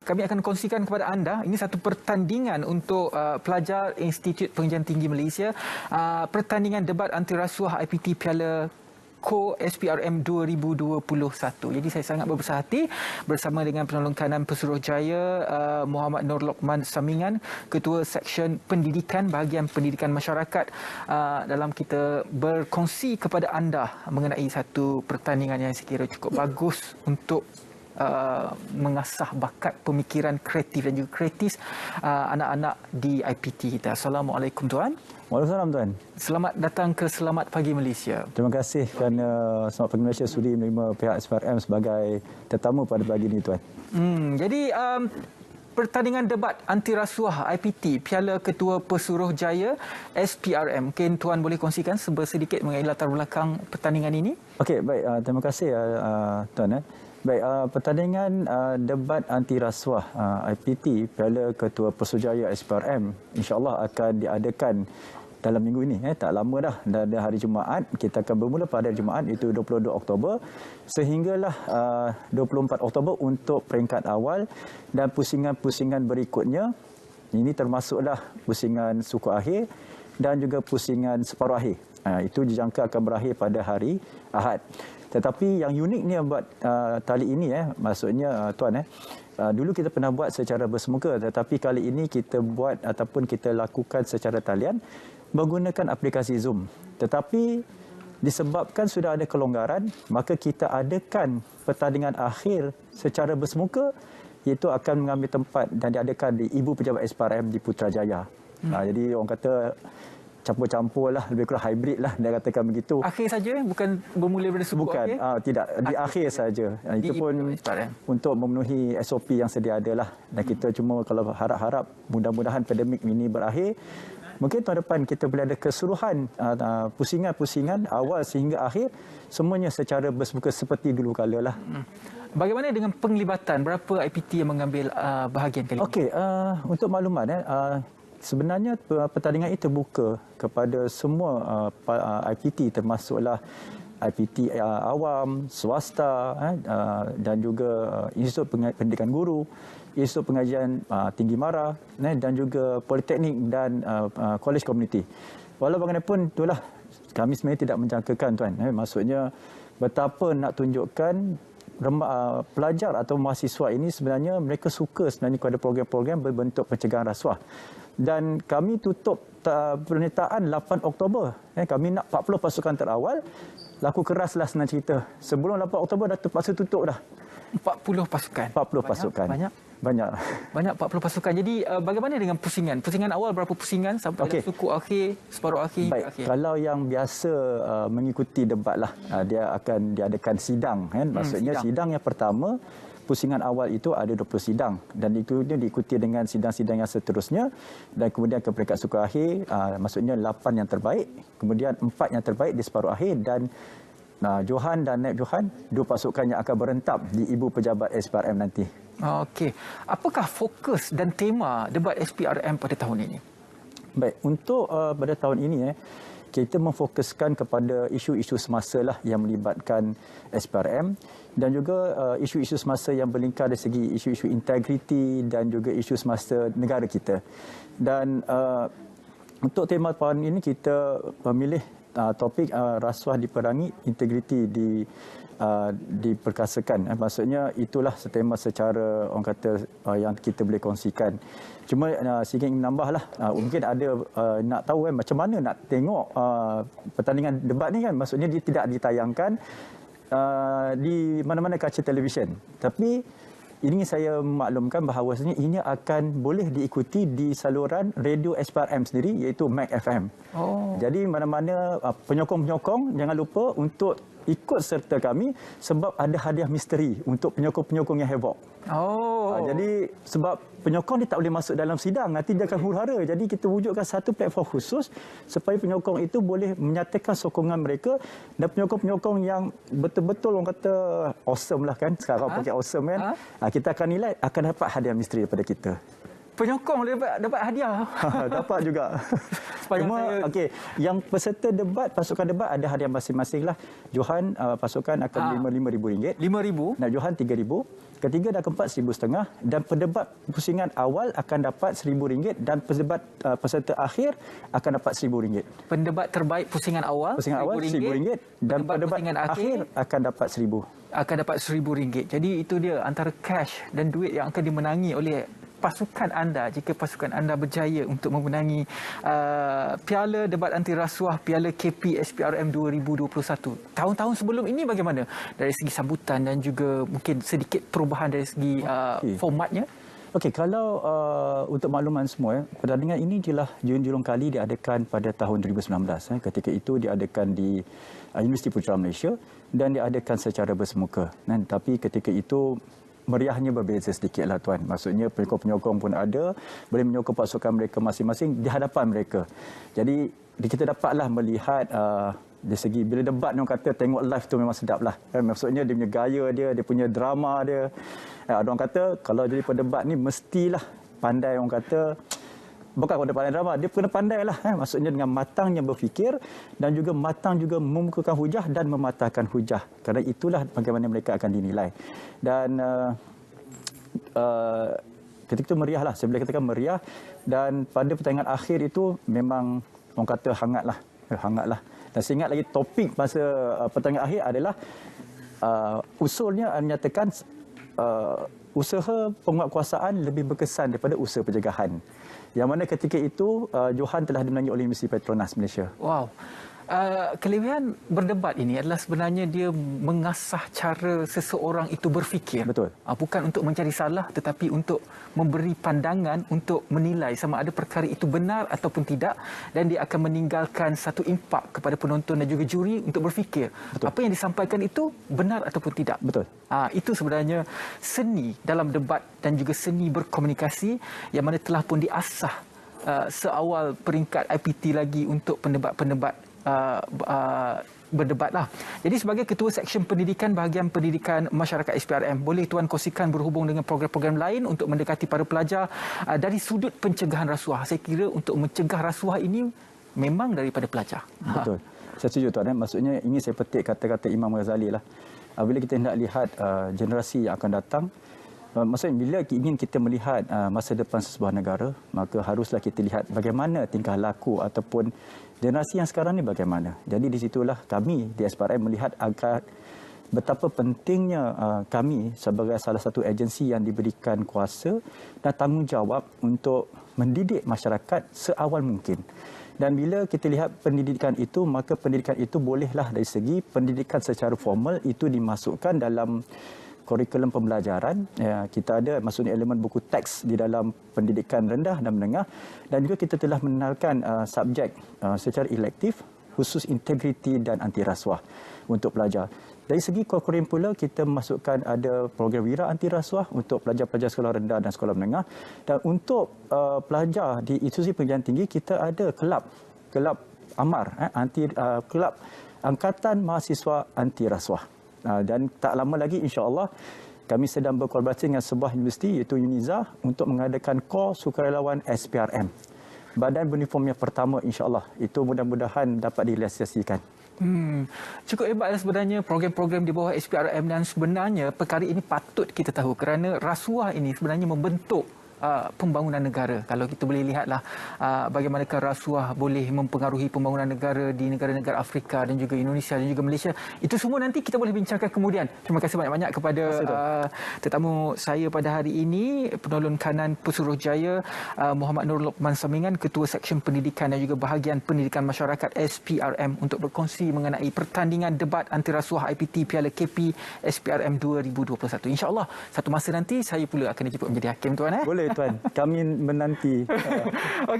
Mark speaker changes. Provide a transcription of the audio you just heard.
Speaker 1: kami akan kongsikan kepada anda, ini satu pertandingan untuk pelajar Institut Pengajian Tinggi Malaysia, pertandingan debat anti rasuah IPT Piala Co SPRM 2021. Jadi saya sangat berbesar hati bersama dengan penolong kanan Pesuruhjaya Muhammad Nur Lokman Samingan, Ketua Seksyen Pendidikan Bahagian Pendidikan Masyarakat, dalam kita berkongsi kepada anda mengenai satu pertandingan yang saya kira cukup bagus untuk mengasah bakat pemikiran kreatif dan juga kritis anak-anak di IPT kita. Assalamualaikum tuan.
Speaker 2: Waalaikumsalam tuan.
Speaker 1: Selamat datang ke Selamat Pagi Malaysia.
Speaker 2: Terima kasih kerana Selamat Pagi Malaysia sudi menerima pihak SPRM sebagai tetamu pada pagi ini tuan.
Speaker 1: Jadi pertandingan debat anti rasuah IPT Piala Ketua Pesuruhjaya SPRM. Mungkin tuan boleh kongsikan sedikit mengenai latar belakang pertandingan ini?
Speaker 2: Okey, baik. Terima kasih tuan. Baik, pertandingan debat anti rasuah IPT Piala Ketua Pesuruhjaya SPRM insya-Allah akan diadakan dalam minggu ini. Tak lama dah, hari Jumaat. Kita akan bermula pada hari Jumaat, itu 22 Oktober sehinggalah 24 Oktober untuk peringkat awal dan pusingan-pusingan berikutnya. Ini termasuklah pusingan suku akhir dan juga pusingan separuh akhir. Itu dijangka akan berakhir pada hari Ahad. Tetapi yang uniknya buat kali ini maksudnya tuan dulu kita pernah buat secara bersemuka, tetapi kali ini kita buat ataupun kita lakukan secara talian menggunakan aplikasi Zoom. Tetapi disebabkan sudah ada kelonggaran, maka kita adakan pertandingan akhir secara bersemuka, iaitu akan mengambil tempat dan diadakan di Ibu Pejabat SPRM di Putrajaya. Jadi orang kata campur-campur lah, lebih kurang hybrid lah, dia katakan begitu.
Speaker 1: Akhir saja, bukan bermula dari suku akhir?
Speaker 2: Bukan, tidak. Di akhir saja. Itu pun untuk memenuhi SOP yang sedia ada lah. Dan kita cuma kalau harap-harap mudah-mudahan pandemik ini berakhir, mungkin tahun depan kita boleh ada keseluruhan pusingan-pusingan awal sehingga akhir, semuanya secara bersemuka seperti dulu kala lah.
Speaker 1: Bagaimana dengan penglibatan? Berapa IPT yang mengambil bahagian kali ini?
Speaker 2: Okey, untuk makluman, sebenarnya pertandingan itu terbuka kepada semua IPT, termasuklah IPT awam, swasta dan juga Institut Pendidikan Guru, Institut Pengajian Tinggi Mara dan juga Politeknik dan Kolej Komuniti. Walau bagaimanapun itulah, kami sebenarnya tidak menjangkakan tuan. Maksudnya betapa nak tunjukkan pelajar atau mahasiswa ini sebenarnya mereka suka sebenarnya kepada program-program berbentuk pencegahan rasuah. Dan kami tutup penyertaan 8 Oktober. Kami nak 40 pasukan terawal. Laku keraslah senang cerita. Sebelum 8 Oktober dah terpaksa tutup dah.
Speaker 1: 40 pasukan?
Speaker 2: 40 pasukan. Banyak
Speaker 1: 40 pasukan. Jadi bagaimana dengan pusingan? Pusingan awal berapa pusingan sampai suku akhir, separuh akhir?
Speaker 2: Baik, kalau yang biasa mengikuti debat lah, dia akan diadakan sidang. Maksudnya sidang yang pertama, pusingan awal itu ada 20 sidang dan itu diikuti dengan sidang-sidang yang seterusnya dan kemudian ke peringkat suku akhir, maksudnya 8 yang terbaik, kemudian 4 yang terbaik di separuh akhir dan Johan dan Naib Johan, 2 pasukan yang akan berentap di Ibu Pejabat SPRM nanti.
Speaker 1: Okey. Apakah fokus dan tema debat SPRM pada tahun ini?
Speaker 2: Baik, untuk pada tahun ini kita memfokuskan kepada isu-isu semasa lah yang melibatkan SPRM dan juga isu-isu semasa yang berlingkar dari segi isu-isu integriti dan juga isu semasa negara kita. Dan untuk tema tahun ini kita memilih topik rasuah diperangi, integriti diperkasakan. Maksudnya itulah tema secara orang kata yang kita boleh kongsikan. Cuma sikit ingin menambahlah, mungkin ada nak tahu macam mana nak tengok pertandingan debat ni kan. Maksudnya dia tidak ditayangkan di mana-mana kaca televisyen. Tapi ini saya maklumkan bahawasanya ini akan boleh diikuti di saluran radio SPRM sendiri, iaitu MAC FM. Jadi mana-mana penyokong-penyokong jangan lupa untuk ikut serta kami sebab ada hadiah misteri untuk penyokong-penyokong yang heboh. Jadi sebab penyokong dia tak boleh masuk dalam sidang, nanti dia akan huru-hara. Jadi kita wujudkan satu platform khusus supaya penyokong itu boleh menyatakan sokongan mereka dan penyokong-penyokong yang betul-betul orang kata awesome lah kan. Sekarang pakai awesome kan. Kita akan nilai, akan dapat hadiah misteri daripada kita.
Speaker 1: penyokong dapat hadiah.
Speaker 2: Dapat juga. Cuma okey, yang peserta debat, pasukan debat ada hadiah masing-masing lah. Johan pasukan akan menerima RM5,000.
Speaker 1: RM5,000.
Speaker 2: Nak Johan RM3,000. Ketiga dan keempat RM1,500 dan pendebat pusingan awal akan dapat RM1,000 dan pendebat peserta akhir akan dapat RM1,000.
Speaker 1: Pendebat terbaik pusingan awal
Speaker 2: RM1,000 dan pendebat akhir akan dapat RM1,000.
Speaker 1: Akan dapat RM1,000. Jadi itu dia antara cash dan duit yang akan dimenangi oleh pasukan anda jika pasukan anda berjaya untuk memenangi Piala Debat Anti Rasuah Piala KP SPRM 2021. Tahun-tahun sebelum ini bagaimana dari segi sambutan dan juga mungkin sedikit perubahan dari segi formatnya?
Speaker 2: Okey, kalau untuk makluman semua, pertandingan ini jelah julung kali diadakan pada tahun 2019. Ketika itu diadakan di Universiti Putra Malaysia dan diadakan secara bersemuka. Tapi ketika itu meriahnya berbeza sedikitlah tuan. Maksudnya penyokong-penyokong pun ada, boleh menyokong pasukan mereka masing-masing di hadapan mereka. Jadi kita dapatlah melihat dari segi bila debat orang kata tengok live tu memang sedap lah. Maksudnya dia punya gaya dia punya drama dia. Ada orang kata kalau jadi pendebat ni mestilah pandai, orang kata bukan orang pandai drama, dia kena pandai lah. Maksudnya dengan matangnya berfikir dan juga matang juga memukakan hujah dan mematahkan hujah. Kerana itulah bagaimana mereka akan dinilai. Dan ketika itu meriah lah, saya boleh katakan meriah. Dan pada pertandingan akhir itu memang orang kata hangat lah. Dan saya ingat lagi topik masa pertandingan akhir adalah usulnya menyatakan usaha penguatkuasaan lebih berkesan daripada usaha pencegahan. Yang mana ketika itu Johan telah dimenangi oleh Universiti Petronas Malaysia.
Speaker 1: Wow. Kelebihan berdebat ini adalah sebenarnya dia mengasah cara seseorang itu berfikir.
Speaker 2: Betul.
Speaker 1: Bukan untuk mencari salah tetapi untuk memberi pandangan untuk menilai sama ada perkara itu benar ataupun tidak, dan dia akan meninggalkan satu impak kepada penonton dan juga juri untuk berfikir. Betul. Apa yang disampaikan itu benar ataupun tidak.
Speaker 2: Betul.
Speaker 1: Itu sebenarnya seni dalam debat dan juga seni berkomunikasi yang mana telah pun diasah seawal peringkat IPT lagi untuk pendebat-pendebat berdebatlah. Jadi sebagai Ketua Seksyen Pendidikan Bahagian Pendidikan Masyarakat SPRM, boleh Tuan kongsikan berhubung dengan program-program lain untuk mendekati para pelajar dari sudut pencegahan rasuah. Saya kira untuk mencegah rasuah ini memang daripada pelajar.
Speaker 2: Betul. Saya setuju Tuan. Maksudnya ini saya petik kata-kata Imam Ghazali lah. Bila kita hendak lihat generasi yang akan datang, maksudnya bila ingin kita melihat masa depan sebuah negara, maka haruslah kita lihat bagaimana tingkah laku ataupun generasi yang sekarang ni bagaimana. Jadi di situlah kami di SPRM melihat agar betapa pentingnya kami sebagai salah satu agensi yang diberikan kuasa dan tanggungjawab untuk mendidik masyarakat seawal mungkin. Dan bila kita lihat pendidikan itu, maka pendidikan itu bolehlah dari segi pendidikan secara formal itu dimasukkan dalam kurikulum pembelajaran. Kita ada maksudnya elemen buku teks di dalam pendidikan rendah dan menengah, dan juga kita telah mengenalkan subjek secara elektif khusus integriti dan anti rasuah untuk pelajar. Dari segi kurikulum pula kita masukkan ada program wira anti rasuah untuk pelajar-pelajar sekolah rendah dan sekolah menengah, dan untuk pelajar di institusi pendidikan tinggi kita ada kelab AMAR, kelab Angkatan Mahasiswa Anti Rasuah. Dan tak lama lagi insya-Allah kami sedang berkolaborasi dengan sebuah universiti iaitu UNIZA untuk mengadakan KOR Sukarelawan SPRM. Badan beruniform yang pertama insya-Allah. Itu mudah-mudahan dapat direalisasikan.
Speaker 1: Cukup hebat sebenarnya program-program di bawah SPRM, dan sebenarnya perkara ini patut kita tahu kerana rasuah ini sebenarnya membentuk pembangunan negara. Kalau kita boleh lihatlah bagaimanakah rasuah boleh mempengaruhi pembangunan negara di negara-negara Afrika dan juga Indonesia dan juga Malaysia. Itu semua nanti kita boleh bincangkan kemudian. Terima kasih banyak-banyak kepada tetamu saya pada hari ini, Penolong Kanan Pesuruhjaya Muhammad Nur Lokman Samingan, Ketua Seksyen Pendidikan dan juga Bahagian Pendidikan Masyarakat SPRM, untuk berkongsi mengenai pertandingan debat anti rasuah IPT Piala KP SPRM 2021. InsyaAllah satu masa nanti saya pula akan dijemput menjadi hakim, Tuan.
Speaker 2: Boleh Tuan, kami menanti.
Speaker 1: Okey.